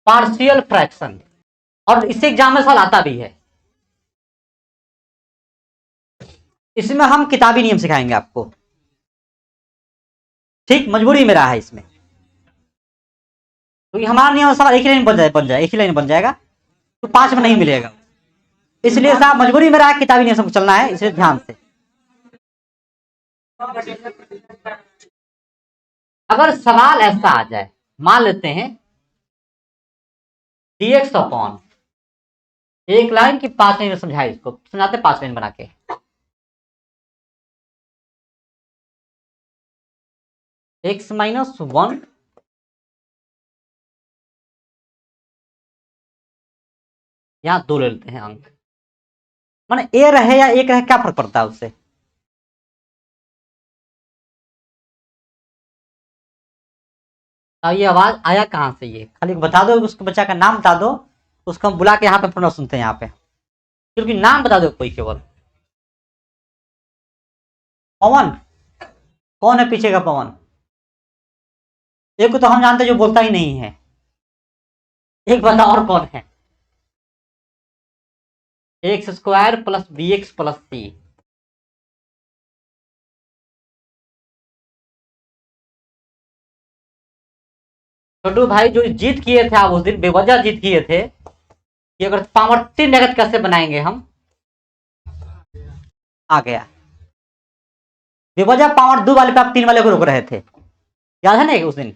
Partial fraction, और इससे exam में सवाल आता भी है। इसमें हम किताबी नियम सिखाएंगे आपको, ठीक, मजबूरी में रहा है इसमें, क्योंकि हमारा नियम सवाल एक ही लाइन एक ही लाइन बन जाएगा, तो 5 में नहीं मिलेगा, इसलिए साहब मजबूरी में रहा है, किताबी नियम चलना है, इसलिए ध्यान से। अगर सवाल ऐसा आ जाए, मान लेते हैं dx अपॉन, एक लाइन की 5 लाइन में समझाए, इसको समझाते 5 लाइन बना के, x माइनस 1 यहां 2 ले लेते हैं अंक, माने ए रहे या एक रहे क्या फर्क पड़ता है उससे। अब ये आवाज आया कहां से, ये खाली बता दो, उसके बच्चा का नाम बता दो, उसको हम बुला के यहाँ पे पढ़ना सुनते हैं यहाँ पे, क्योंकि नाम बता दो कोई केवल। पवन, कौन है पीछे का पवन? एक को तो हम जानते जो बोलता ही नहीं है, एक बता और कौन है? X square plus b x plus c, Chhotu भाई जो जीत किए थे आप उस दिन, बेवजह जीत किए थे कि अगर पावर 3 जगत कैसे बनाएंगे हम, आ गया बेवजह पावर 2 वाले पे आप 3 वाले को रोक रहे थे, याद है ना उस दिन?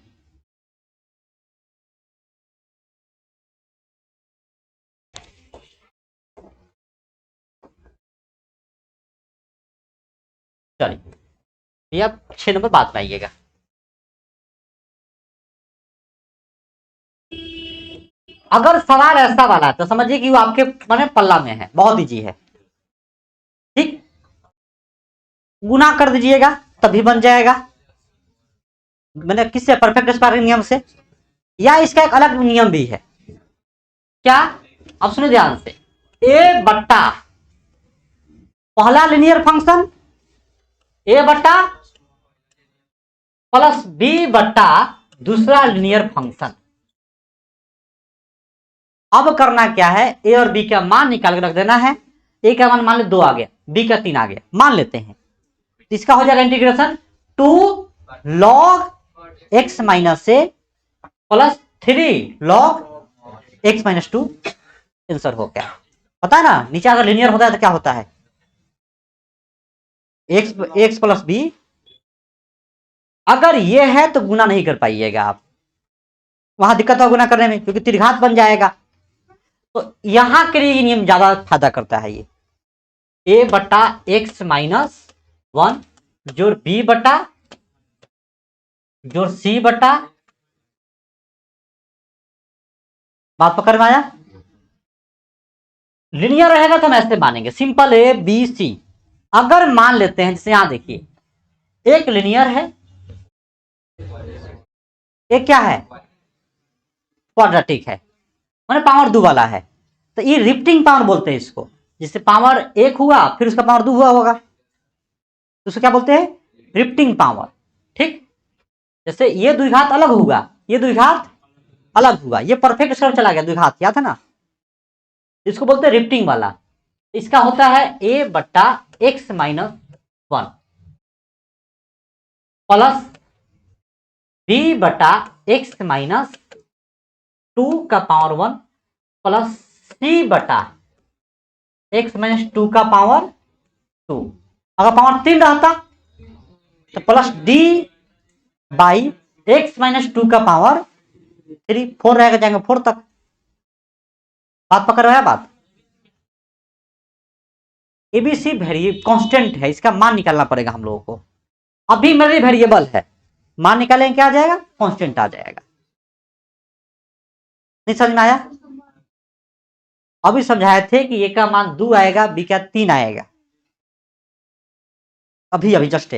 चलिए ये आप 6 नंबर बात में आइएगा। अगर सवाल ऐसा वाला है तो समझिए कि वो आपके माने पल्ला में है, बहुत इजी है, ठीक, गुना कर दीजिएगा तभी बन जाएगा, मैंने किससे? परफेक्ट स्क्वायरिंग नियम से, या इसका एक अलग नियम भी है, क्या? अब सुनिए ध्यान से, ए बट्टा पहला लिनियर फंक्शन, ए बट्टा प्लस बी बट्टा दूसरा लिनियर फंक्शन। अब करना क्या है, ए और बी का मान निकाल के रख देना है, ए का मान मान लो 2 आ गया, बी का 3 आ गया, मान लेते हैं, इसका हो जाएगा integration 2 log x minus a plus 3 log x minus 2, answer हो गया। पता है ना, नीचे अगर लिनियर होता है तो क्या होता है, x प्लस बी, अगर ये है तो गुना नहीं कर पाइएगा आप, वहां दिक्कत हो गुना करने में, क्योंकि त्रिघात बन जाएगा, तो यहां के लिए नियम ज्यादा फायदा करता है, ये ए बट्टा एक्स माइनस 1 जोड़ बी बट्टा जोड़ सी बट्टा, बात पकड़ में आया? लिनियर रहेगा तो हम ऐसे मानेंगे, सिंपल ए बी सी। अगर मान लेते हैं, जैसे यहां देखिए एक लिनियर है, एक क्या है, क्वाड्रेटिक है, मैंने पावर 2 वाला है, तो ये रिफ्टिंग पावर बोलते हैं इसको, जिससे पावर 1 हुआ फिर उसका पावर 2 हुआ होगा, तो उसको क्या बोलते हैं, रिफ्टिंग पावर, ठीक। जैसे ये द्विघात अलग होगा, ये द्विघात अलग हुआ, ये परफेक्ट स्क्वायर चला गया, द्विघात याद है ना, इसको बोलते हैं रिफ्टिंग वाला। इसका होता है ए बट्टा एक्स माइनस 1 प्लस बी बटा एक्स माइनस 2 का पावर 1 प्लस सी बटा एक्स माइनस 2 का पावर 2, अगर पावर 3 रहता तो plus D by x minus 2 का पावर 3, 4 रहेगा, जाएंगे 4 तक, बात पकड़ रहा है बात। एबीसी वेरिएबल कांस्टेंट है, इसका मान निकालना पड़ेगा हम लोगों को, अभी मेरे वेरिएबल है, मान निकालेंगे क्या आ जाएगा, कांस्टेंट आ जाएगा। नहीं समझ में आया? अभी समझाए थे कि ए का मान 2 आएगा, बी का 3 आएगा, अभी अभी जस्ट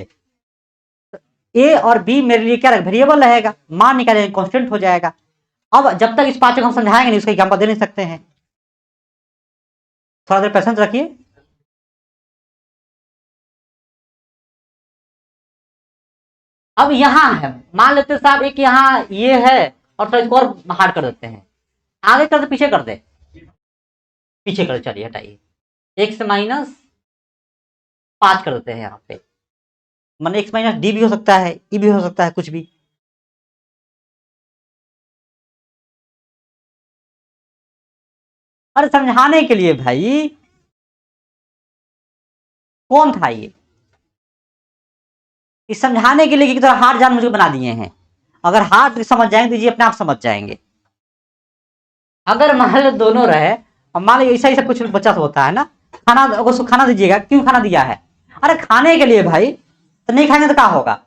ए और बी मेरे लिए क्या वेरिएबल रहेगा, मान निकालेंगे कांस्टेंट हो जाएगा। अब जब तक इस पांच को हम समझाएंगे नहीं, उसका एग्जाम्पल दे नहीं सकते हैं, थोड़ा देर पेशेंस रखिए। अब यहां है, मान लेते साहब एक यहां ये है, और थोड़ा इसको और हार्ड कर देते हैं, आगे कर दे पीछे कर दे, पीछे कर दे, चलिए हटाइए, x माइनस 5 कर देते हैं यहाँ पे, माने x माइनस डी भी हो सकता है, ई भी हो सकता है, कुछ भी। अरे समझाने के लिए भाई, कौन था ये? इस समझाने के लिए कि तरह हार्ड जान मुझे बना दिए हैं। अगर हार्ड समझ जाएंगे तो ये अपने आप समझ जाएंगे। अगर मान लो दोनों रहे और मान लो ऐसा ऐसा कुछ बच्चा तो होता है ना, खाना उसको खाना दीजिएगा, क्यों खाना दिया है? अरे खाने के लिए भाई, तो नहीं खाएंगे तो क्या होगा?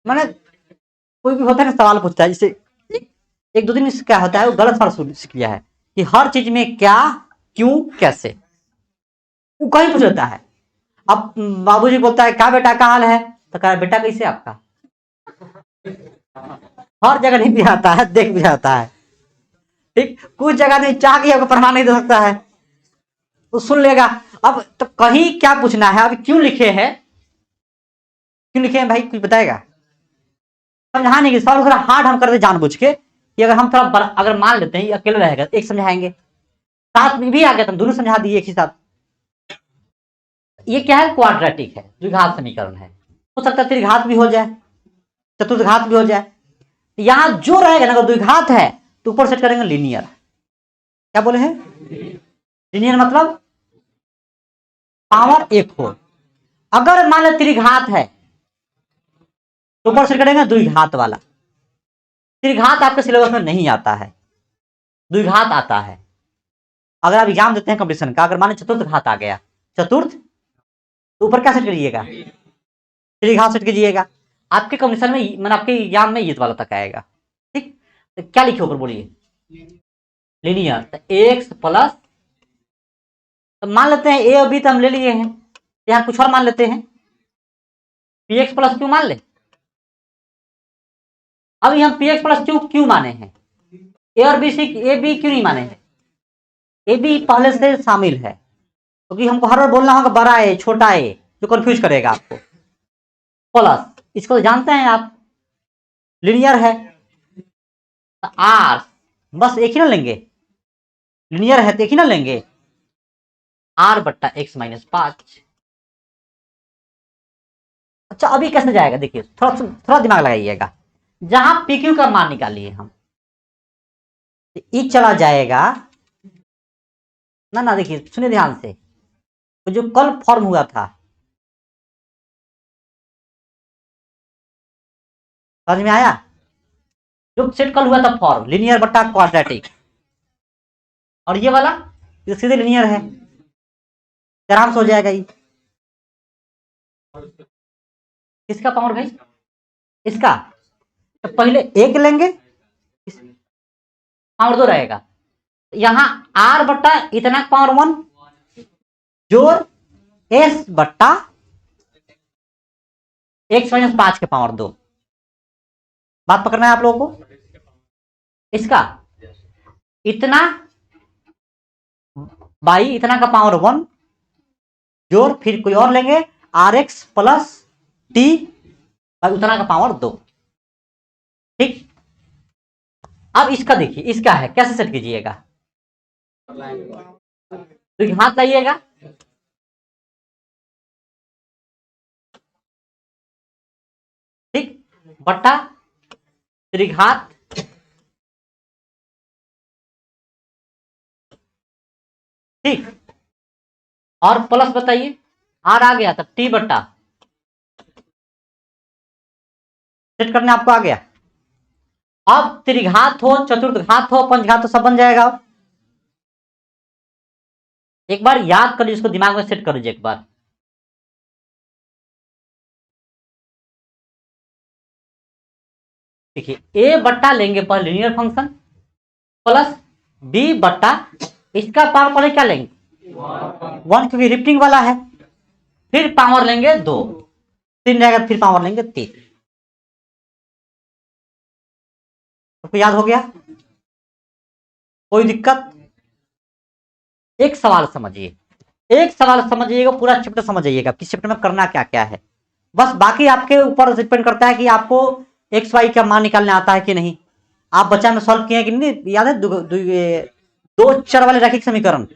मैंने कोई भी होता है ना सवाल पूछता है, जैसे एक दो दिन इससे क्या होता है, वो गलत सवाल सीख लिया है कि हर चीज में क्या, क्यों, कैसे, वो कहीं पूछ लेता है। अब बाबूजी बोलता है क्या बेटा का हाल है, तो कहा बेटा कैसे आपका? हर जगह नहीं भी आता है, देख भी आता है, ठीक, कुछ जगह नहीं, चाह के आपको प्रमाण नहीं दे सकता है, वो सुन लेगा। अब तो कहीं क्या पूछना है, अब क्यों लिखे हैं, क्यों लिखे हैं भाई, कुछ बताएगा? समझाने की सवाल थोड़ा हार्ड हम करते जानबूझ के, कि अगर हम थोड़ा अगर मान लेते हैं अकेले रहेगा एक समझाएंगे, साथ में भी आ गया तो हम दोनों समझा दिए एक ही साथ। ये क्या है, क्वाड्रेटिक है, द्विघात समीकरण है। हो सकता है त्रिघात भी हो जाए, चतुर्घात भी हो जाए। यहां जो रहेगा ना, अगर द्विघात है तो ऊपर सेट करेंगे लीनियर। क्या बोले हैं? लीनियर मतलब पावर एक हो। अगर मान लो त्रिघात है तो ऊपर सेट करेंगे द्विघात वाला। त्रिघात आपके सिलेबस में नहीं आता है, द्विघात आता है। अगर आप एग्जाम देते हैं कंपटीशन का, अगर मान लो चतुर्थ घात आ गया, चतुर्थ, तो ऊपर क्या सेट करिएगा? त्रिघात सेट कीजिएगा। आपके कंपटीशन में, मतलब आपके एग्जाम में ये वाला तक आएगा, ठीक। तो क्या लिखे ऊपर बोलिए? लीनियर। तो एक्स प्लस, तो मान लेते हैं ए और बी तो हम ले लिए हैं, यहां कुछ और मान लेते हैं, पी एक्स प्लस क्यू मान ले। अभी हम पी एक्स प्लस क्यू क्यों माने हैं? ए और बी सी, ए बी क्यों नहीं माने हैं? ए बी पहले से शामिल है, क्योंकि हमको हर बार बोलना होगा बड़ा ए छोटा ए, जो कंफ्यूज करेगा आपको। प्लस, इसको जानते हैं आप, लीनियर है। आर, बस एक ही ना लेंगे, लीनियर है तो एक ही ना लेंगे, आर बट्टा एक्स माइनस 5। अच्छा अभी कैसे जाएगा, देखिए थोड़ा थोड़ा दिमाग लगाइएगा। जहां पी क्यू का मान निकालिए हम, ई चला जाएगा ना, ना देखिए सुनिए ध्यान से, तो जो कल फॉर्म हुआ था, समझ में आया? जो सेट कल हुआ था फॉर्म, लीनियर बट्टा क्वाड्रेटिक, और ये वाला ये सीधे लीनियर है, आराम से हो जाएगा ये। किसका पावर भाई? इसका। तो पहले एक लेंगे, पावर 2 रहेगा, यहां आर बट्टा इतना पावर 1 जोड़ एस बट्टा एक्स माइनस 5 के पावर 2। बात पकड़ना है आप लोगों को? इसका इतना बाई इतना का पावर 1 जोड़, फिर कोई और लेंगे or x plus t by उतना का पावर 2, ठीक। अब इसका देखिए, इसका है, कैसे सेट कीजिएगा? तो हाथ लाइएगा, ठीक, बट्टा त्रिघात, ठीक, और प्लस बताइए, आर आ गया तब टी बट्टा, सेट करने आपको आ गया। अब त्रिघात हो, चतुर्घात हो, पंचघात हो, सब बन जाएगा। एक बार याद कर लीजिए, इसको दिमाग में सेट कर लीजिए एक बार। देखिए ए बट्टा लेंगे पर लीनियर फंक्शन, प्लस बी बट्टा इसका पावर पहले क्या लेंगे? 1, क्योंकि रिफ्टिंग वाला है, फिर पावर लेंगे 2, 3 रहेगा, फिर पावर लेंगे 3। आपको याद हो गया? कोई दिक्कत? एक सवाल समझिए, एक सवाल समझिएगा, पूरा चैप्टर समझ जाइएगा किस चैप्टर में करना क्या क्या है। बस बाकी आपके ऊपर डिपेंड करता है कि आपको एक्स वाई का मान निकालने आता है कि नहीं। आप बच्चा में सॉल्व किए कि नहीं, याद है? दो चर वाले रैखिक समीकरण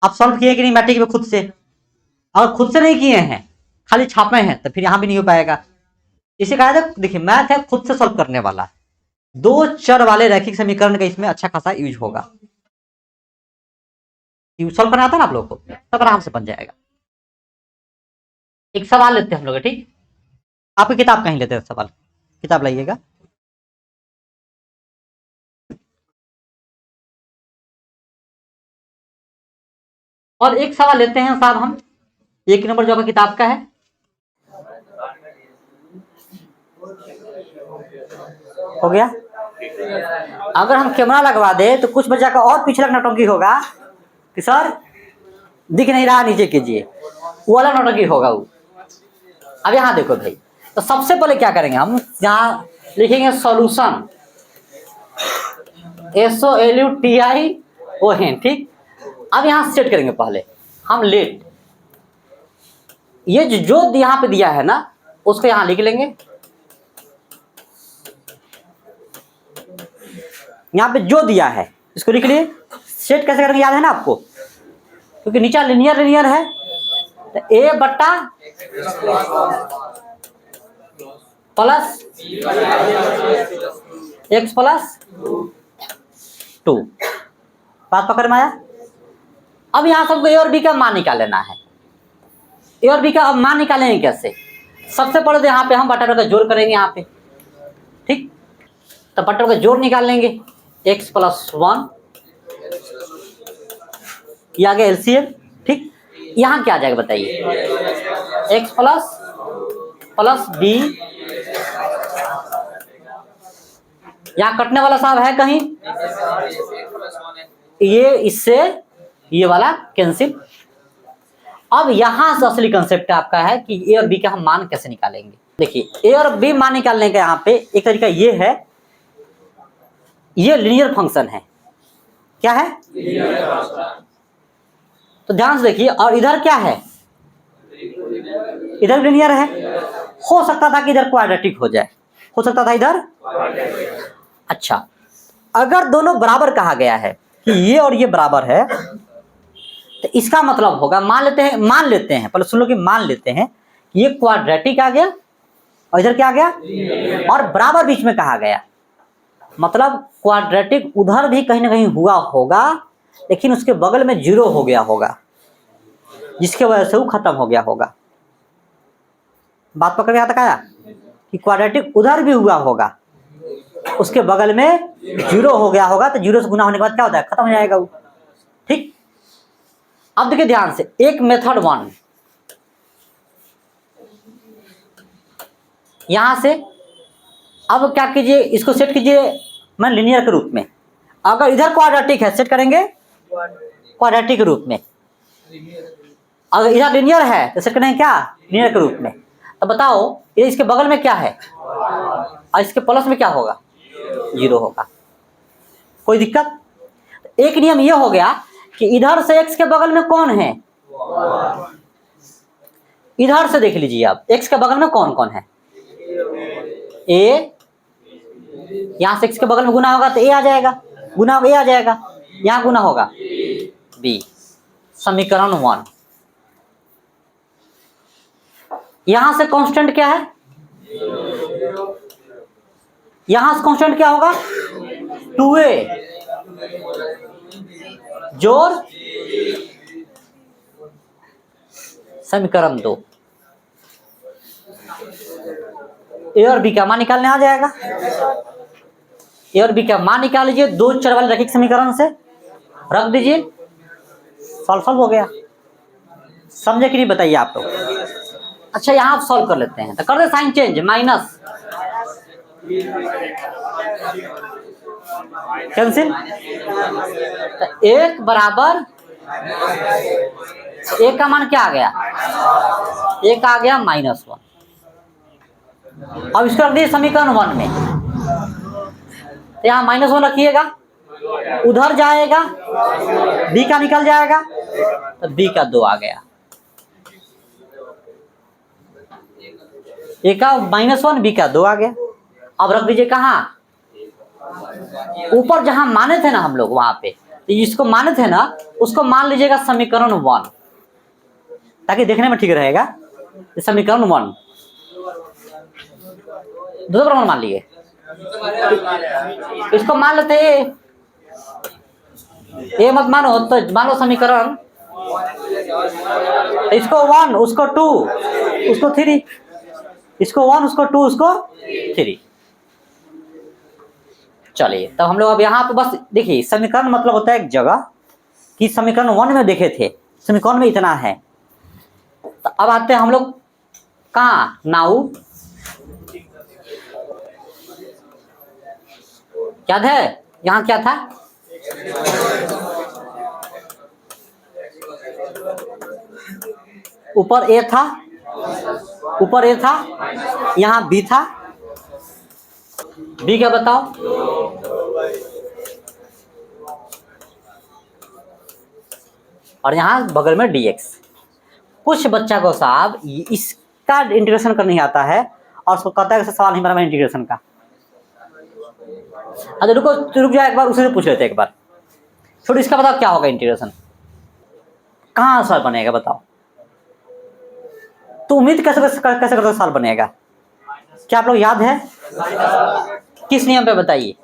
आप सॉल्व किए कि नहीं मैट्रिक में खुद से? अगर खुद से नहीं किए हैं, खाली छापे हैं, तो फिर यहां भी नहीं हो पाएगा। इसे कहा जाता है, देखिए मैथ है खुद से सॉल्व करने वाला। दो चर वाले रैखिक समीकरण का इसमें अच्छा खासा यूज होगा। सॉल्व करना आता है ना आप लोग को, सब आराम से बन जाएगा। एक सवाल लेते हैं हम लोग, ठीक? आपकी किताब कहीं लेते हैं सवाल, किताब लाइएगा। और एक सवाल लेते हैं साहब हम, एक नंबर जो आपका किताब का है। हो गया? अगर हम कैमरा लगवा दे तो कुछ बच्चा का और पीछे नौटंकी होगा कि सर दिख नहीं रहा, नीचे कीजिए, वो वाला नौटंकी होगा वो। अब यहां देखो भाई, तो सबसे पहले क्या करेंगे हम, यहां लिखेंगे सॉल्यूशन, SOLUTION, ठीक? अब यहां सेट करेंगे पहले हम लेट, ये जो यहां पे दिया है ना उसको यहां लिख लेंगे। यहां पे जो दिया है इसको लिख लिए। सेट कैसे करेंगे याद है ना आपको? क्योंकि नीचे लिनियर है, तो A बट्टा प्लस x प्लस 2, बात पकड़ में आया? अब यहां सबको A और B का मान निकाल लेना है। A और B का अब मान निकालेंगे कैसे? सबसे पहले तो यहाँ पे हम बटा का जोड़ करेंगे यहाँ पे, ठीक? तो बटा का जोड़ निकाल लेंगे, x प्लस 1, ये आ गया एलसीएम, ठीक? यहाँ क्या आ जाएगा बताइए? x प्लस b, यहाँ कटने वाला साहब है कहीं? ये इससे ये वाला कैंसिल। अब यहां से असली कंसेप्ट आपका है कि ए और बी का हम मान कैसे निकालेंगे। देखिए ए और बी मान निकालने का यहाँ पे एक तरीका ये है, ये लीनियर फंक्शन है। क्या है? तो ध्यान से देखिए, और इधर क्या है? इधर लीनियर है। हो सकता था कि इधर क्वाड्रेटिक हो जाए, हो सकता था इधर। अच्छा, अगर दोनों बराबर कहा गया है कि ये और ये बराबर है, तो इसका मतलब होगा, मान लेते हैं पहले सुन लो कि मान लेते हैं कि ये क्वाड्रेटिक आ गया और इधर क्या आ गया, और बराबर बीच में कहा गया, मतलब क्वाड्रेटिक उधर भी कहीं ना कहीं हुआ होगा, लेकिन उसके बगल में 0 हो गया होगा, जिसके वजह से वो खत्म हो गया होगा। बात पकड़ में आता आया कि क्वाड्रेटिक उधर भी हुआ होगा, उसके बगल में 0 हो गया होगा, तो 0 से गुना होने के बाद क्या होता है? खत्म हो जाएगा वो, ठीक? अब देखिए ध्यान से, एक मेथड 1 यहां से, अब क्या कीजिए, इसको सेट कीजिए मैं लीनियर के रूप में। अगर इधर क्वाड्रेटिक है, सेट करेंगे क्वाड्रेटिक के रूप में। अगर इधर लीनियर है तो सेट करेंगे क्या? लीनियर के रूप में। तो बताओ ये इसके बगल में क्या है, और इसके प्लस में क्या होगा? 0 होगा। कोई दिक्कत? एक नियम ये हो गया कि इधर से x के बगल में कौन है? इधर से देख लीजिए आप, x के बगल में कौन कौन है? a, यहां से x के बगल में गुना होगा तो a आ जाएगा, गुना a आ जाएगा, यहां गुना होगा b। समीकरण 1। यहां से कांस्टेंट क्या है? यहां से कांस्टेंट क्या होगा? 2a जोड़ समीकरण 2। ए और बी का मान निकालने आ जाएगा। ए और बी का मान निकाल लीजिए, दो चर वाले रैखिक समीकरण से रख दीजिए, सॉल्व हो गया। समझे कि नहीं बताइए आप तो? अच्छा, यहां आप सॉल्व कर लेते हैं, तो कर दे साइन चेंज, माइनस कैंसिल, तो एक बराबर एक का मान क्या आ गया? एक आ गया -1। अब इसको रख दिए समीकरण 1 में, तो यहाँ -1 रखिएगा, उधर जाएगा बी का निकल जाएगा, तो बी का 2 आ गया। ए का -1, बी का 2 आ गया। अब रख दीजिए कहाँ? ऊपर जहां माने थे ना हम लोग वहां पे, तो जिसको माने थे ना उसको मान लीजिएगा समीकरण 1, ताकि देखने में ठीक रहेगा। समीकरण 1 दूसरा प्रमाण मान लिए, इसको मान लेते ए मत मानो, तो मान लो समीकरण, इसको 1 उसको 2 उसको 3, इसको 1 उसको 2 उसको 3। चलिए तब हम लोग अब यहाँ पे बस देखिए, समीकरण मतलब होता है एक जगह कि समीकरण 1 में देखे थे, समीकरण में इतना है। तो अब आते हैं हम लोग कहाँ, नाउ याद है यहाँ क्या था, ऊपर ए था, ऊपर ए था, यहाँ बी था, बी क्या बताओ, और यहाँ बगल में dx। कुछ बच्चा को साहब इसका इंटीग्रेशन करने नहीं आता है और उसको कहता है कि सवाल नहीं बना इंटीग्रेशन का। अच्छा रुको, रुक जाओ एक बार उसी से पूछ लेते एक बार, छोड़ इसका बताओ क्या होगा इंटीग्रेशन, कहाँ सवाल बनेगा बताओ, तो उम्मीद कैसे करते सवाल बनेगा, क्या आप लोग याद है, किस नियम पे बताइए,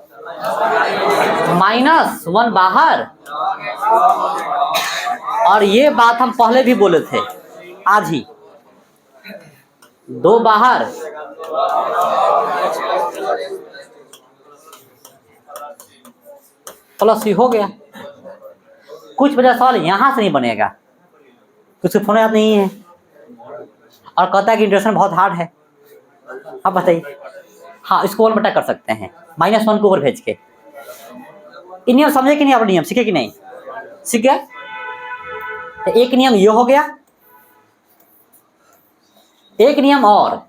-1 बाहर, और ये बात हम पहले भी बोले थे आज ही, 2 बाहर प्लस हो गया। कुछ वजह सवाल यहां से नहीं बनेगा, कुछ फोन याद नहीं है और कहता है कि इंटीग्रेशन बहुत हार्ड है। अब बताइए, हाँ इसको 1 बटा कर सकते हैं, -1 को ऊपर भेज के। इन नियम समझे कि नहीं, आप नियम सीखे कि नहीं, सीख गया। तो एक नियम ये हो गया, एक नियम और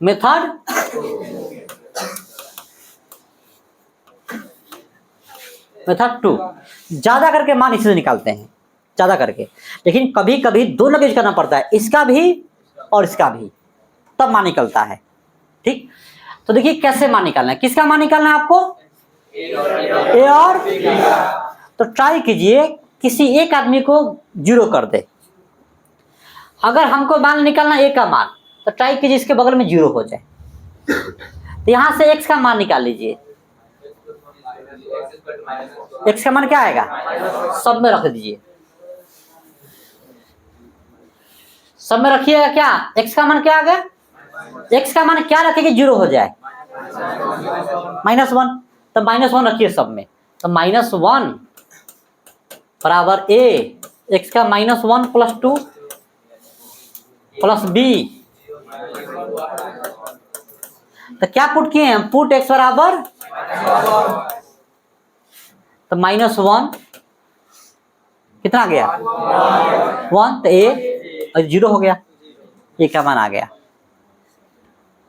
मेथड मेथड 2, ज्यादा करके मान इसी से निकालते हैं, ज्यादा करके, लेकिन कभी कभी दोनों का यूज करना पड़ता है, इसका भी और इसका भी, तब मान निकलता है। ठीक, तो देखिए कैसे मान निकालना है, किसका मान निकालना है आपको, ए और, तो ट्राई कीजिए किसी एक आदमी को 0 कर दे। अगर हमको मान निकालना ए का मान, तो ट्राई कीजिए इसके बगल में 0 हो जाए। तो यहां से x का मान निकाल लीजिए, x का मान क्या आएगा, सब में रख दीजिए, सब में रखिएगा। क्या x का मान क्या आ गया, x का मान क्या रखेंगे 0 हो जाए, -1, तो -1 रखिए सब में, तो -1 बराबर a, x का -1 + 2 + b, तो क्या पुट किए हैं, पुट x बराबर, तो -1 कितना आ गया 1, तो a 0 हो गया, ये का मान आ गया।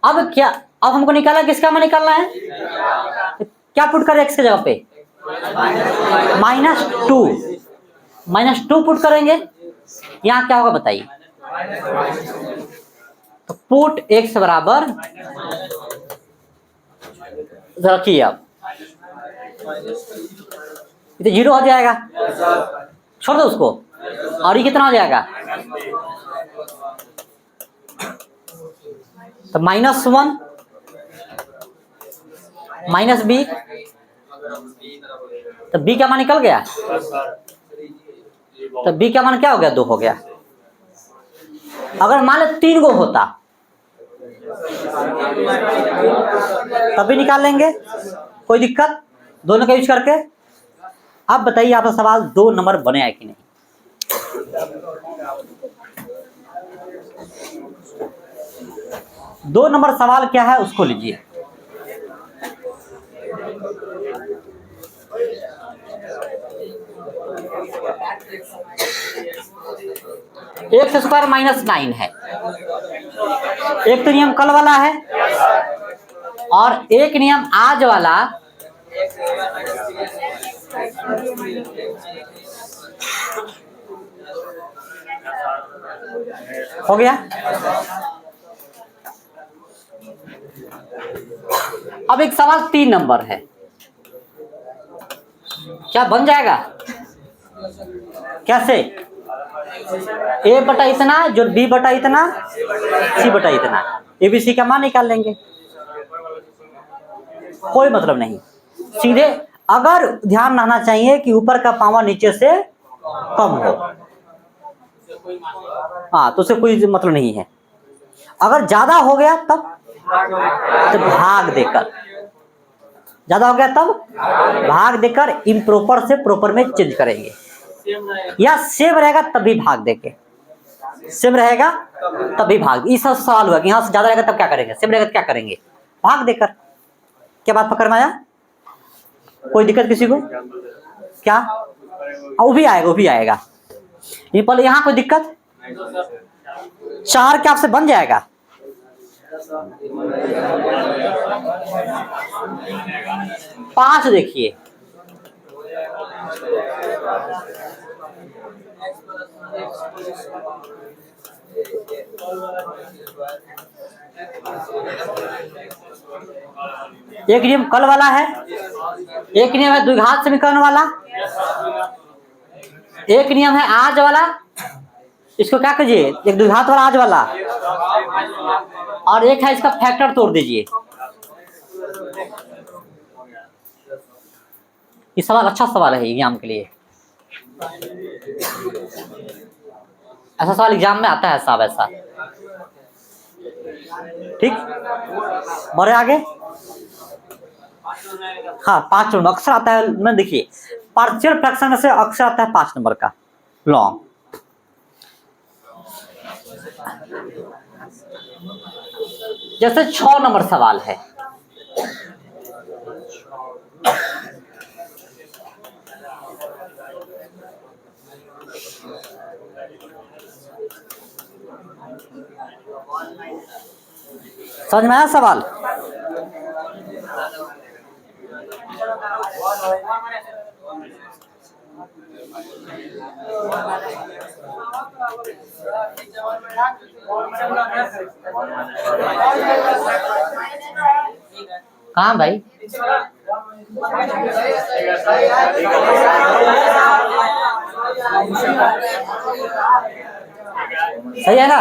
अब क्या, अब हमको निकाला, किसका मान निकालना है, तो क्या पुट करें x के जगह पे, -2 पुट करेंगे, यहाँ क्या होगा बताइए, तो पुट x बराबर, रखिए अब, ये तो 0 हो जाएगा, छोड़ दो उसको, और ये कितना हो जाएगा, तो -1 -b, तो b का मान निकल गया, तो b का मान क्या हो गया, 2 हो गया। अगर मान लो 3 गो होता तब भी निकाल लेंगे, कोई दिक्कत, दोनों का यूज करके। अब बताइए आपका सवाल 2 नंबर बने है कि नहीं, दो नंबर सवाल क्या है उसको लीजिए। x² -9 है, एक तो नियम कल वाला है और एक नियम आज वाला, हो गया। अब एक सवाल 3 नंबर है, क्या बन जाएगा? कैसे? ए बटा इतना जो बी बटा इतना सी बटा इतना, ए बी सी का मान निकाल लेंगे, कोई मतलब नहीं। सीधे अगर ध्यान रहना चाहिए कि ऊपर का पावर नीचे से कम हो, हाँ, तो उससे कोई मतलब नहीं है। अगर ज्यादा हो गया तब तो भाग देकर, ज्यादा हो गया तब भाग देकर इम्प्रॉपर से प्रॉपर में चेंज करेंगे, या सेम रहेगा तब भी भाग देके, सेम रहेगा तब भी भाग। ये सब सवाल हुआ कि यहाँ से ज्यादा रहेगा तब क्या करेंगे, सेम रहेगा तो क्या करेंगे, भाग देकर। क्या बात पकड़ में आया? कोई दिक्कत किसी को? क्या? वो भी आएगा, वो भी आएगा। ये पहले यहाँ कोई दिक्कत? 4 क्या आपसे बन जाएगा? 5 देखिए, एक नियम कल वाला है, एक नियम है द्विघात समीकरण वाला, एक नियम है आज वाला। इसको क्या कीजिए, एक द्विघात वाला आज वाला, और एक है इसका फैक्टर तोड़ दीजिए। ये सवाल अच्छा सवाल है एग्जाम के लिए, ऐसा सवाल एग्जाम में आता है साहब, ऐसा। ठीक, बढ़े आगे। हाँ, 5 नंबर अक्सर आता है। मैं देखिए पार्शियल फ्रैक्शन से अक्सर आता है 5 नंबर का लॉन्ग। जैसे 6 नंबर सवाल है, समझ में आया सवाल? कहाँ भाई? सही है ना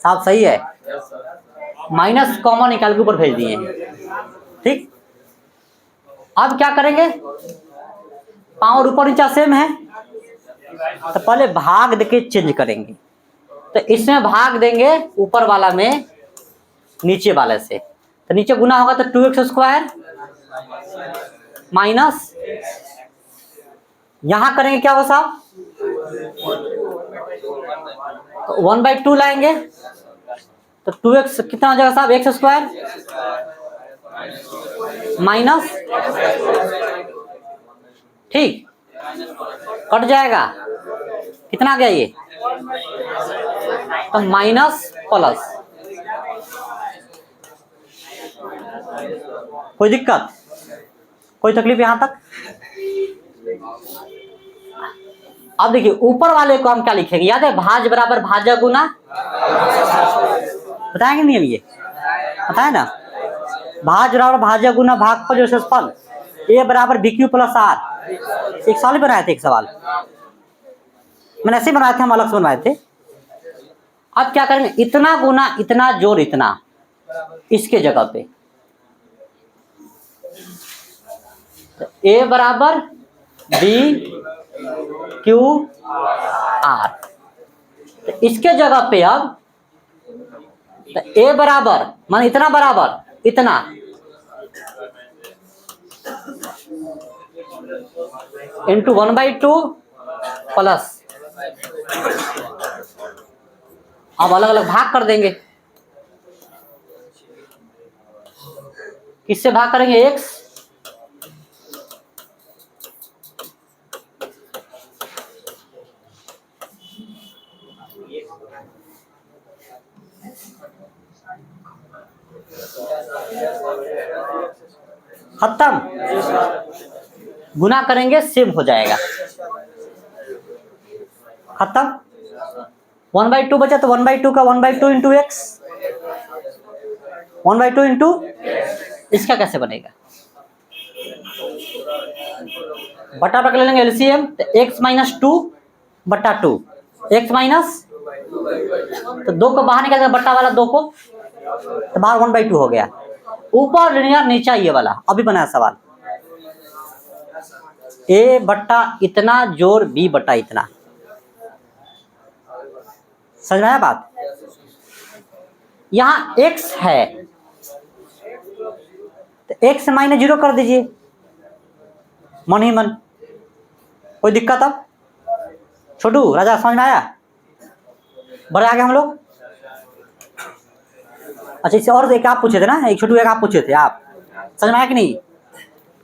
साहब? सही है। माइनस कॉमन निकाल के ऊपर भेज दिए। ठीक, अब क्या करेंगे? पावर ऊपर नीचे सेम है, तो पहले भाग देके चेंज करेंगे। तो इसमें भाग देंगे ऊपर वाला में नीचे वाले से, तो नीचे गुना होगा तो 2x² माइनस, यहां करेंगे क्या हो साहब, तो 1/2 लाएंगे, तो 2x कितना हो जाएगा साहब, x² माइनस, ठीक, कट जाएगा, कितना आ गया ये, तो माइनस प्लस। कोई दिक्कत, कोई तकलीफ यहां तक? अब देखिए ऊपर वाले को हम क्या लिखेंगे, याद है, भाज बराबर भाजक गुना, बताएंगे नियम ये, बताए ना, भाज बराबर भाजक गुना भागफल जो शेषफल, ए बराबर BQ प्लस R। एक सवाल ही बनाए थे, एक सवाल मैंने ऐसे बनाए थे, हम अलग से बनवाए थे। अब क्या करेंगे, इतना गुना इतना जोड़ इतना, इसके जगह पे ए बराबर BQ R, तो इसके जगह पे अब तो ए बराबर मान इतना बराबर इतना, इंटू 1/2 प्लस, अब अलग अलग भाग कर देंगे। किससे भाग करेंगे, x, खत्म, गुना करेंगे सेम हो जाएगा, खत्म। 1/2 बचा तो 1/2 का 1/2 इंटू x, 1/2 इंटू, इसका कैसे बनेगा, बटा बटा ले लेंगे एलसीएम, तो x माइनस 2 बटा 2, x माइनस तो 2 को बाहर निकाल बट्टा वाला 2 को, तो बाहर 1/2 हो गया। ऊपर लिनियर नीचा ये वाला अभी बनाया सवाल, a बट्टा इतना जोड़ b बट्टा इतना, समझ में आया बात? यहां x है तो x माइनस 0 कर दीजिए, मन ही मन, कोई दिक्कत? अब छोटू राजा समझ में आया? बड़े आगे हम लोग। अच्छा इससे और एक आप पूछे थे ना, एक छोटू एक आप पूछे थे, आप समझ में आया कि नहीं?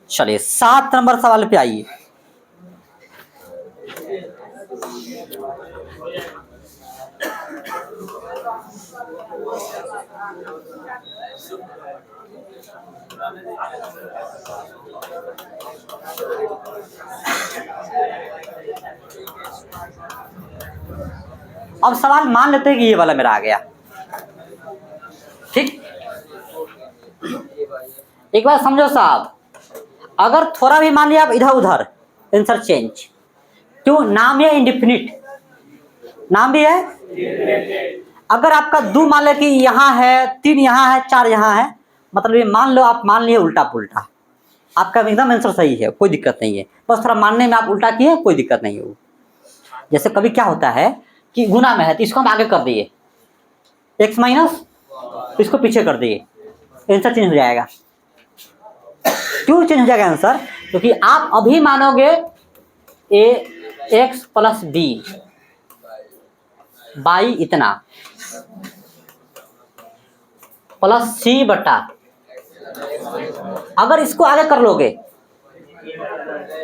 चलिए 7 नंबर सवाल पे आइए। अब सवाल मान लेते हैं कि ये वाला मेरा आ गया, ठीक। एक बार समझो साहब, अगर थोड़ा भी मान लिया आप इधर उधर आंसर चेंज, क्यों? नाम है इंडिफिनिट, नाम भी है। अगर आपका 2 मान ले कि यहाँ है, 3 यहाँ है, 4 यहाँ है, मतलब ये मान लो आप मान लिए उल्टा पुल्टा, आपका एकदम आंसर सही है, कोई दिक्कत नहीं है, बस थोड़ा मानने में आप उल्टा किए, कोई दिक्कत नहीं है। जैसे कभी क्या होता है कि गुना में है तो इसको हम आगे कर दिए x माइनस, तो इसको पीछे कर दिए, आंसर चेंज हो जाएगा। क्यों चेंज हो जाएगा आंसर? क्योंकि आप अभी मानोगे ax प्लस b बाई इतना प्लस c बटा, अगर इसको आगे कर लोगे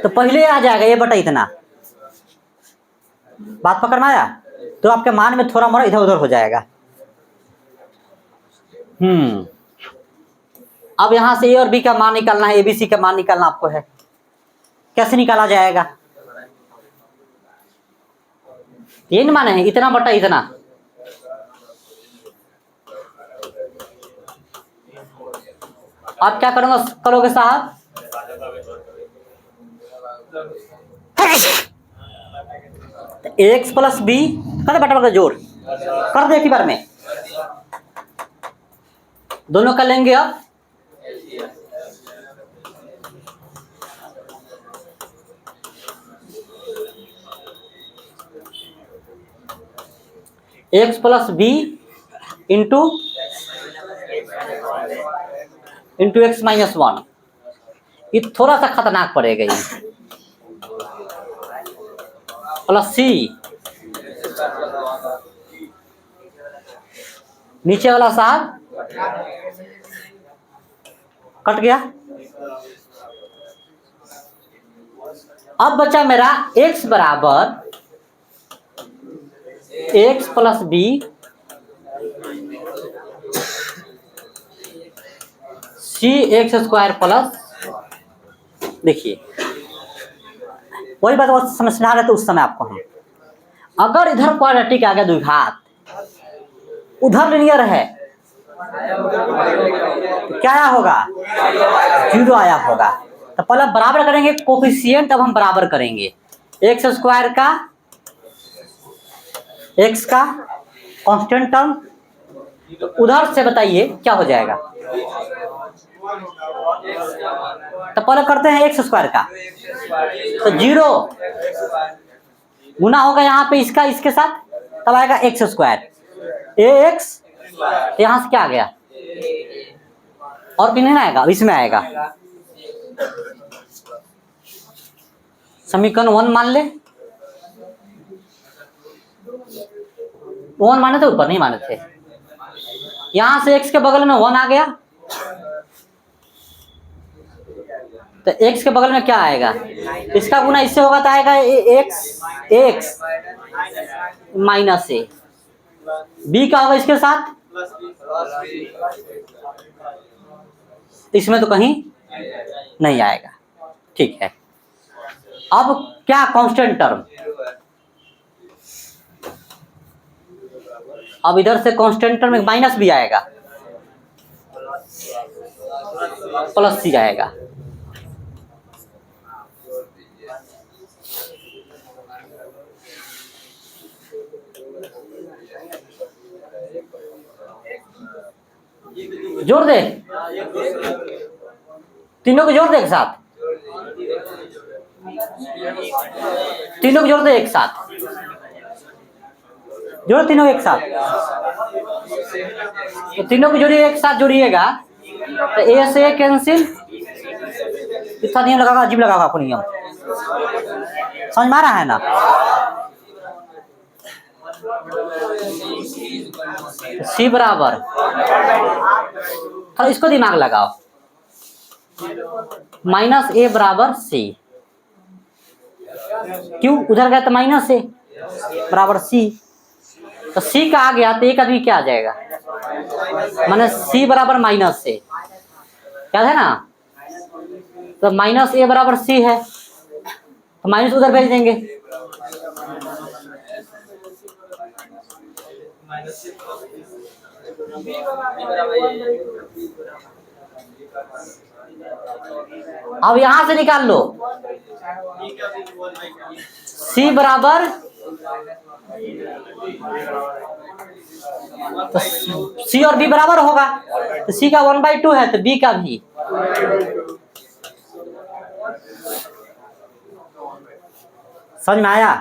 तो पहले आ जाएगा a बटा इतना, बात पकड़ में आया? तो आपके मान में थोड़ा मोड़ा इधर उधर हो जाएगा। अब यहां से a और b का मान निकालना है, abc का मान निकालना आपको है, कैसे निकाला जाएगा? 3 माने हैं, इतना बटा इतना, आप क्या करोगे साहब? एक्स प्लस बी कर बटा बटा जोड़ कर दे एक ही बार में, दोनों का लेंगे अब x plus b into x minus 1, ये थोड़ा सा खतरनाक पड़ेगा ये, प्लस सी नीचे वाला साहब कट गया। अब बचा मेरा x बराबर x plus b c x square plus, देखिए वही बात समझा रहे थे उस समय आपको हम, अगर इधर क्वाड्रेटिक आ गया द्विघात, उधर लिनियर है, तो क्या आया होगा? 0 आया होगा। तो पहले बराबर करेंगे कोफिशिएंट, अब हम बराबर करेंगे एक्स स्क्वायर का एक्स का कांस्टेंट टर्म, तो उधर से बताइए क्या हो जाएगा? तो पहले करते हैं एक्स स्क्वायर का, तो 0 गुना होगा यहाँ पे इसका इसके साथ, तब आएगा एक्स स्क्वायर एक्स, तो यहां से क्या आ गया? और भी नहीं आएगा, इसमें आएगा समीकरण 1 मान ले, 1 माने थे, ऊपर नहीं माने थे, यहां से x के बगल में 1 आ गया, तो x के बगल में क्या आएगा? इसका गुना इससे होगा तो आएगा x माइनस ए, b का होगा इसके साथ, इसमें तो कहीं नहीं आएगा, ठीक है। अब क्या? कांस्टेंट टर्म, अब इधर से कांस्टेंट टर्म में माइनस भी आएगा, प्लस सी आएगा, जोड़ दे, तीनों को जोड़ दे एक साथ, तीनों को जोड़ दे एक साथ, जोड़ो तीनों एक साथ। तो तीनों को जोड़िए, एक साथ जोड़िएगा तो ए से कैंसिल, इतना नियम लगाओ, अजीब लगाओ आपको नियम, समझ में आ रहा है ना? सी बराबर, तो इसको दिमाग लगाओ, माइनस ए बराबर सी, क्यों उधर गया तो माइनस ए बराबर सी, तो सी का आ गया तो ए का भी क्या आ जाएगा, माने सी बराबर माइनस ए, याद है ना? तो माइनस ए बराबर सी है, तो माइनस उधर भेज देंगे, अब यहां से निकाल लो, सी बराबर, तो सी और बी बराबर होगा, तो सी का 1/2 है तो बी का भी, समझ में आया?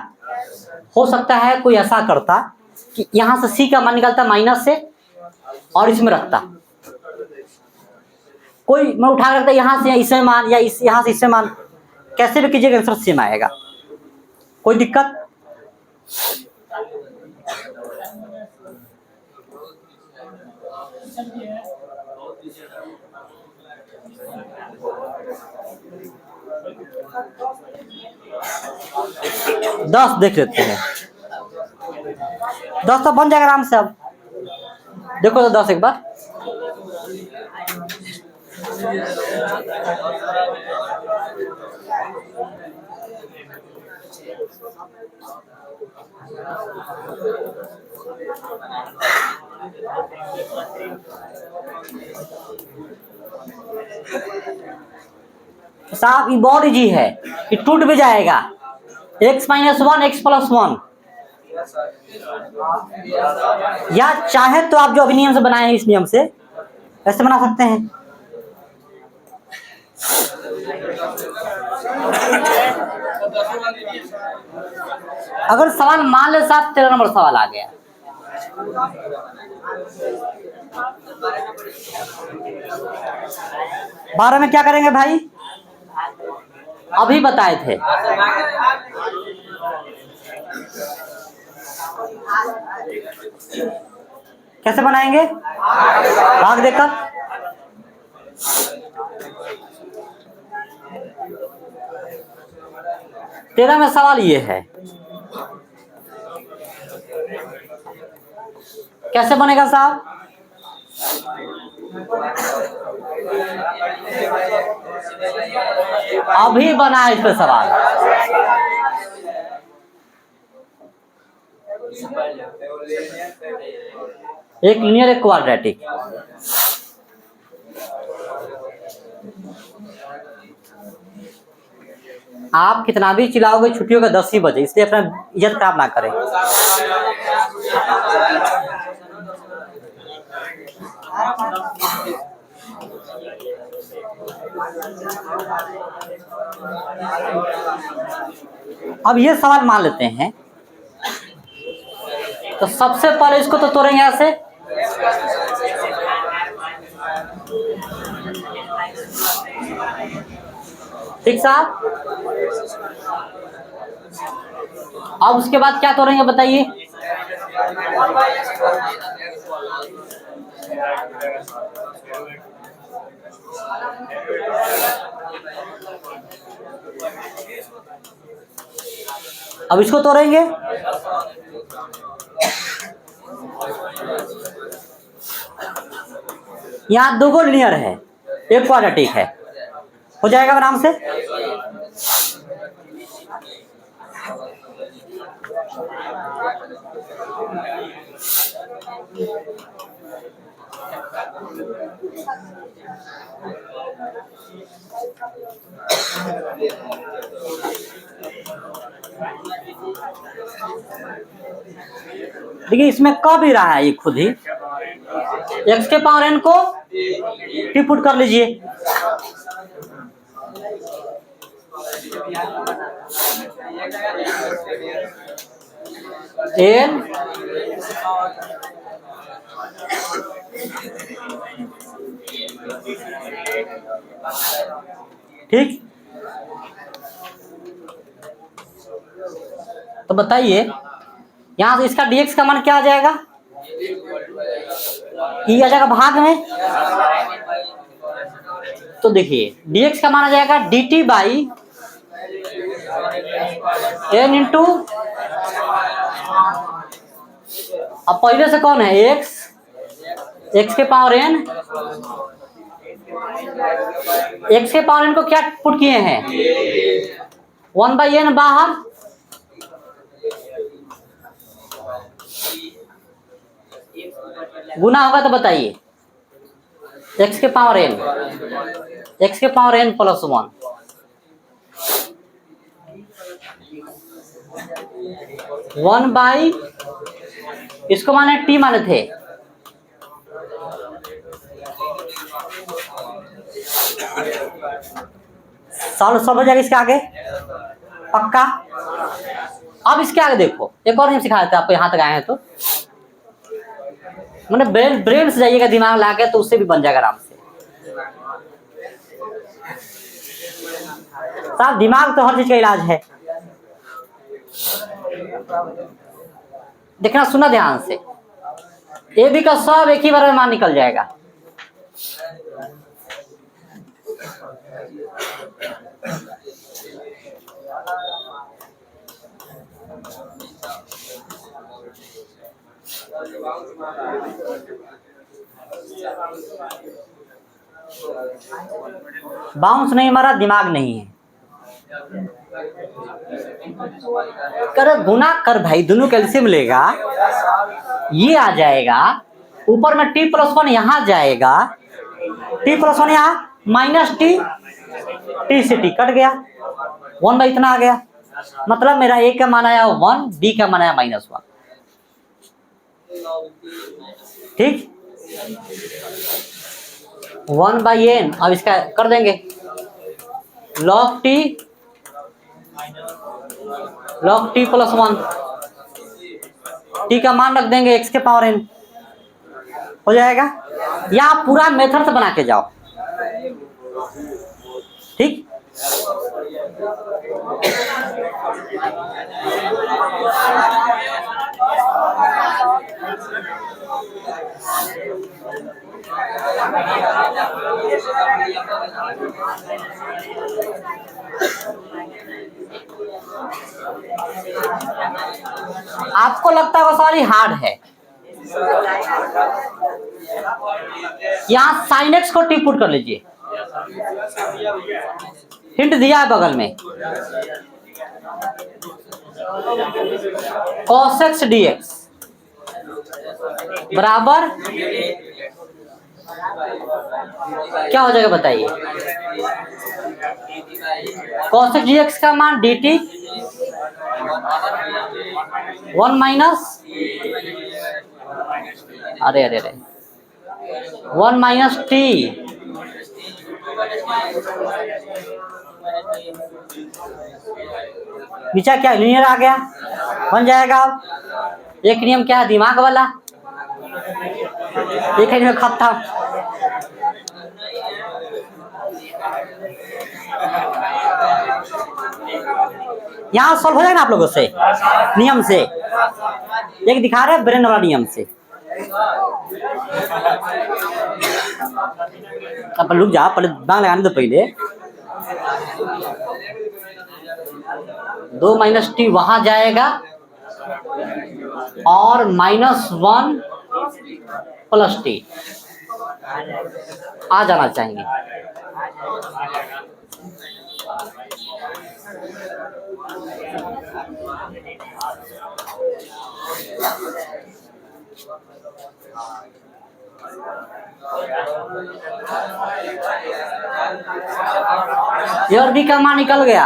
हो सकता है कोई ऐसा करता कि यहां से सी का मान निकलता माइनस से और इसमें रखता, कोई मैं उठा रखता यहां से इसमें मान या यहां से इसमें मान, कैसे भी कीजिएगा आंसर सेम आएगा, कोई दिक्कत? दस देख लेते हैं, 10 तो बन जाएगा आराम से। अब देखो तो 10 एक बार, साहब ये बहुत इजी है, ये टूट भी जाएगा, x - 1 x + 1, या चाहे तो आप जो अभी नियम से बनाए हैं इस नियम से ऐसे बना सकते हैं, अगर सवाल मान ले साहब 13 नंबर सवाल आ गया, बारह में क्या करेंगे भाई? अभी बताए थे, कैसे बनाएंगे? भाग देकर, तेरह में सवाल ये है, कैसे बनेगा साहब? अभी बना इस पे सवाल, एक लीनियर एक क्वाड्रेटिक, आप कितना भी चिल्लाओगे छुट्टियों का 10 ही बजे, इसलिए अपना इज्जत खराब ना करें। अब ये सवाल मान लेते हैं, तो सबसे पहले इसको तो तोड़ेंगे ऐसे, ठीक साहब? अब उसके बाद क्या तोड़ेंगे बताइए? अब इसको तोड़ेंगे, यहाँ दो गो लीनियर है, एक क्वाड्रेटिक है, हो जाएगा आराम से। देखिए इसमें क भी रहा है ये खुद ही, x के पावर n को टी पुट कर लीजिए। एन ठीक, तो बताइए यहां से इसका dx का मान क्या आ जाएगा? ई आ जाएगा भाग में। तो देखिए dx का मान आ जाएगा dt बाई n इंटू, अब पहले से कौन है x के पावर n, x के पावर n को क्या पुट किए हैं 1/n बाहर, गुना होगा तो बताइए x के पावर n, x के power n plus 1, one by, इसको माने t माने थे, सॉल्व हो जाएगा इसके आगे पक्का। अब इसके आगे देखो एक और नियम सिखा देते हैं आपको, यहाँ तक आए हैं तो मैंने ब्रेन से जाइएगा दिमाग ला के, तो उससे भी बन जाएगा आराम से। साहब दिमाग तो हर चीज का इलाज है, देखना सुना ध्यान से, ए बी का सब एक ही बार में मान निकल जाएगा। बाउंस नहीं मारा, दिमाग नहीं है, कर गुना कर भाई, दोनों कैलसियम लेगा, ये आ जाएगा ऊपर में t प्लस 1 यहां जाएगा, t प्लस 1 यहां माइनस t, t से t कट गया, 1 बाई इतना आ गया, मतलब मेरा a का मान आया 1, b का मान आया -1, ठीक। 1/n, अब इसका कर देंगे log t प्लस 1, t का मान रख देंगे x के पावर n, हो जाएगा। या आप पूरा मेथड से बना के जाओ, ठीक। आपको लगता है वो सवाल हार्ड है, यहां sin x को टी पुट कर लीजिए, हिंट दिया है बगल में, cos x dx बराबर क्या हो जाएगा बताइए, cos x dx का मान dt 1 माइनस, अरे 1 माइनस t, नीचा क्या लीनियर आ गया, बन जाएगा। अब एक नियम क्या है दिमाग वाला, एक नियम खत्म। यहाँ सॉल्व हो जाएगा ना आप लोगों से नियम से, एक दिखा रहे हैं ब्रेन वाला नियम से। अब रुक जा, पहले दिमाग लगाने दो, पहले 2 माइनस टी वहां जाएगा और -1 प्लस टी आ जाना चाहिए। ये और बी का मान निकल गया,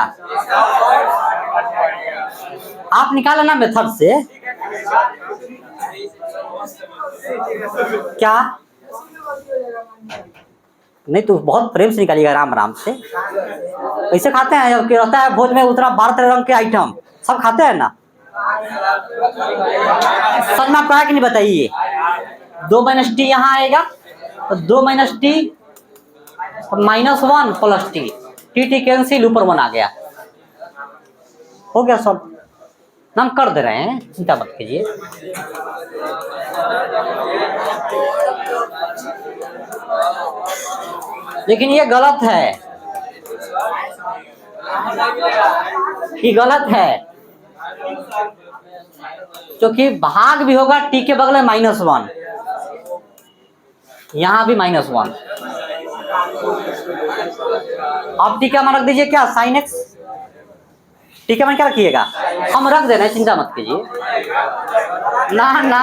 आप निकाले ना मेथड से, क्या नहीं तो बहुत प्रेम से निकालिएगा, राम राम से। ऐसे खाते हैं जब रहता है भोज में उतना 12 रंग के आइटम सब खाते हैं ना। सर में आपको है कि नहीं बताइए। 2 - टी यहाँ आएगा तो 2 - टी -1 + टी, टी कैंसिल, ऊपर 1 आ गया, हो गया सब। हम कर दे रहे हैं, चिंता मत कीजिए। लेकिन ये गलत है, ये गलत है, क्योंकि भाग भी होगा टी के बगल में -1, यहां भी -1। अब टी का मान रख दीजिए क्या, sin x। टी का मान क्या रखिएगा, हम रख दे रहे हैं, चिंता मत कीजिए। ना ना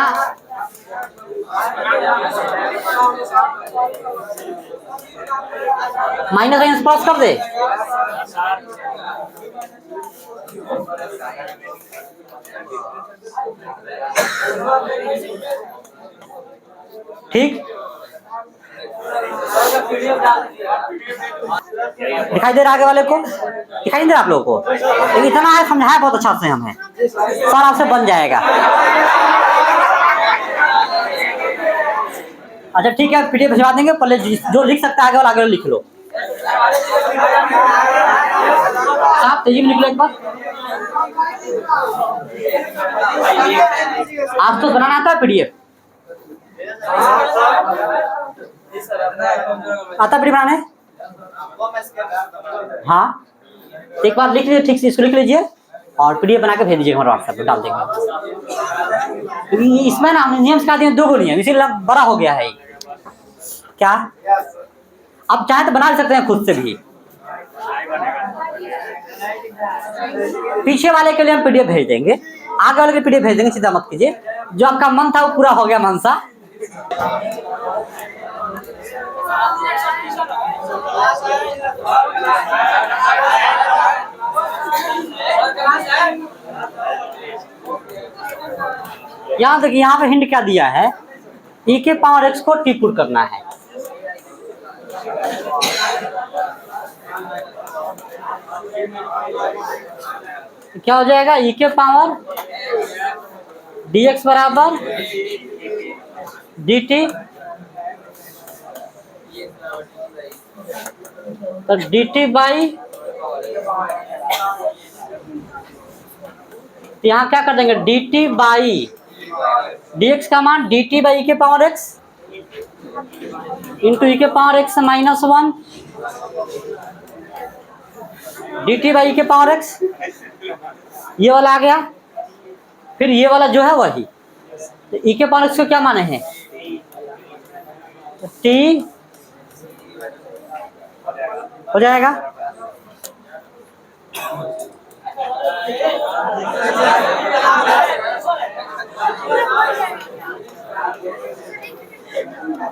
माइनस प्लस कर दे। ठीक, दिखाई दे रहा है आगे वाले को, दिखाई नहीं दे रहा आप लोगों को। लेकिन इतना है, समझाया बहुत अच्छा से हमें, सर आपसे बन जाएगा। अच्छा ठीक है, पीडीएफ भिजवा देंगे, पहले जो लिख सकता है आगे वाला आगे लिख लो। आप तेजी में लिख लो एक बार। आप तो बनाना आता है पीडीएफ, आता पीडीएफ बनाने? हाँ, एक बार लिख लीजिए ठीक से, इसको लिख लीजिए और पीडीएफ बना के भेज दीजिए, हमारे व्हाट्सएप पे डाल देंगे। इसमें ना नियम सिखा दिए 2 नियम, इसीलिए बड़ा हो गया है। क्या आप चाहे तो बना सकते हैं खुद से भी। पीछे वाले के लिए हम पीडीएफ भेज देंगे, आगे वाले के पीडीएफ भेज देंगे, चिंता मत कीजिए। जो आपका मन था वो पूरा हो गया, मनसा। यहाँ देखिए, यहाँ पे हिंट क्या दिया है, e के पावर x को टी पुट करना है। क्या हो जाएगा, e के पावर dx बराबर dt, तो dt बाई, यहाँ क्या कर देंगे, dt बाई dx का मान dt बाई e के पावर x इंटू e के power x -1 dt by e के पावर x, ये वाला आ गया। फिर ये वाला जो है वही, तो e के पावर x को क्या माने हैं, t हो जाएगा।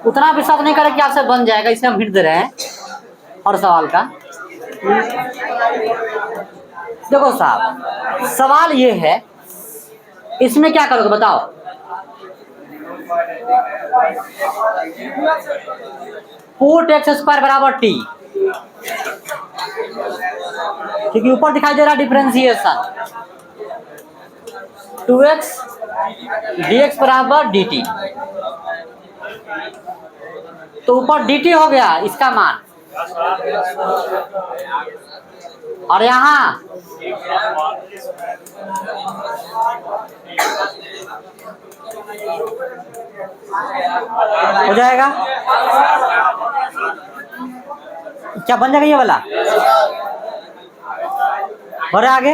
उतना भी शक नहीं करे कि आपसे बन जाएगा, इसे हम हिट दे रहे हैं और सवाल का। देखो साहब, सवाल ये है, इसमें क्या करोगे बताओ। पुट x² बराबर t, क्योंकि ऊपर दिखाई दे रहा डिफरेंशिएशन 2x dx बराबर dt, तो ऊपर dt हो गया इसका मान, और यहाँ हो जाएगा। क्या बन जाएगा ये वाला, बढ़े आगे।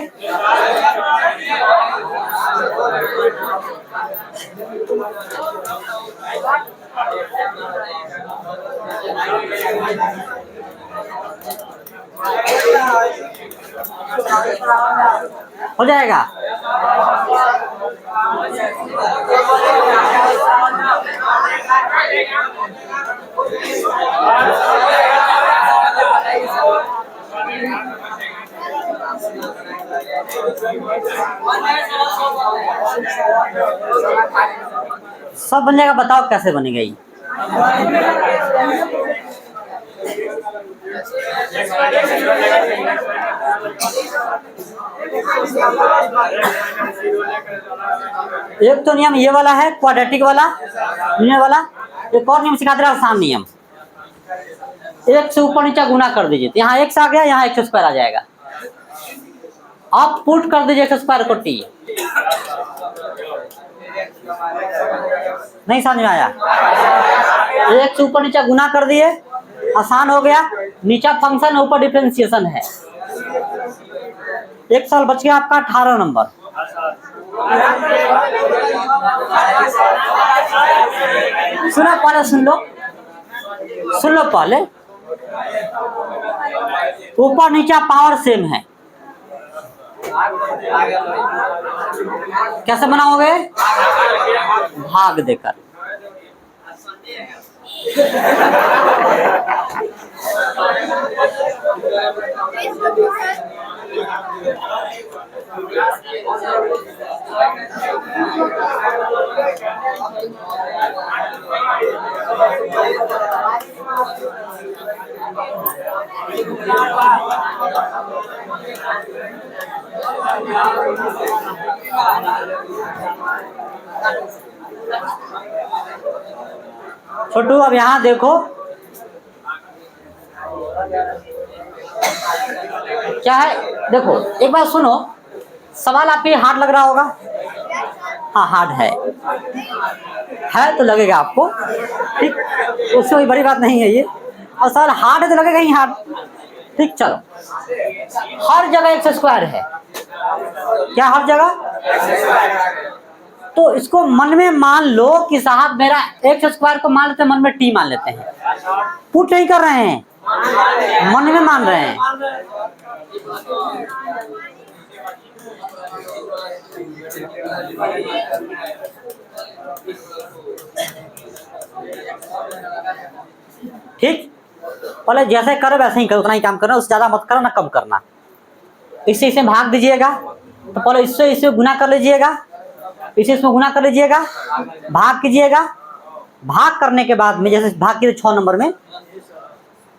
हो जाएगा। सब बन जाएगा, बताओ कैसे बनेगा ये। एक तो नियम ये वाला है क्वाड्रेटिक वाला, लिनियर वाला। एक और नियम सिखा दे रहा है आसान नियम, एक से ऊपर नीचे गुना कर दीजिए, तो यहाँ एक्स आ गया, यहाँ एक्स स्क्वायर आ जाएगा। आप पुट कर दीजिए एक्स स्क्वायर को टी। नहीं समझ में आया? एक से ऊपर नीचे गुना कर दिए, आसान हो गया। नीचा फंक्शन, ऊपर डिफरेंशिएशन है। एक साल बच गया आपका 18 नंबर। सुना पहले, सुन लो पहले। ऊपर नीचा पावर सेम है, कैसे बनाओगे? भाग देकर। छोटू अब यहाँ देखो, क्या है? देखो एक बार सुनो, सवाल आपके हार्ड लग रहा होगा। हाँ हार्ड है तो लगेगा आपको, ठीक, उससे कोई बड़ी बात नहीं है ये। और सवाल हार्ड है तो लगेगा ही हार्ड, ठीक। चलो, हर जगह एक्स स्क्वायर है, क्या हर जगह? तो इसको मन में मान लो कि साहब मेरा एक्स स्क्वायर को मान लेते हैं, मन में टी मान लेते हैं। पुट नहीं कर रहे हैं, मन में मान रहे हैं। ठीक, पहले जैसे करो वैसे ही करो, उतना ही काम करना, उससे ज्यादा मत करना, ना कम करना। इससे इसे भाग दीजिएगा, तो पहले इससे गुना कर लीजिएगा, इसे इसमें गुना कर लीजिएगा, भाग कीजिएगा। भाग करने के बाद में, जैसे भाग कीजिए 6 नंबर में,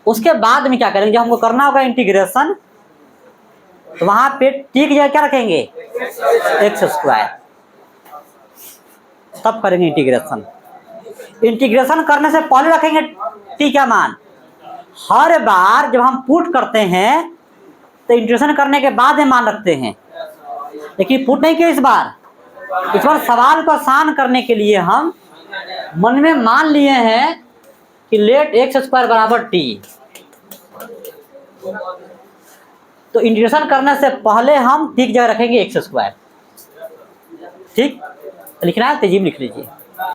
उसके बाद में क्या करेंगे? जब हमको करना होगा इंटीग्रेशन, तो वहां पे टी की जगह क्या रखेंगे? एक्स स्क्वायर, तब करेंगे इंटीग्रेशन। इंटीग्रेशन करने से पहले रखेंगे टी का मान। हर बार जब हम पुट करते हैं तो इंटीग्रेशन करने के बाद में मान रखते हैं, लेकिन पुट नहीं किया इस बार। सवाल को आसान करने के लिए हम मन में मान लिए हैं कि लेट एक्स स्क्वायर बराबर टी। तो इंटीग्रेशन करने से पहले हम टी की जगह रखेंगे एक्स स्क्वायर। ठीक, लिखना है तेजी में लिख लीजिए।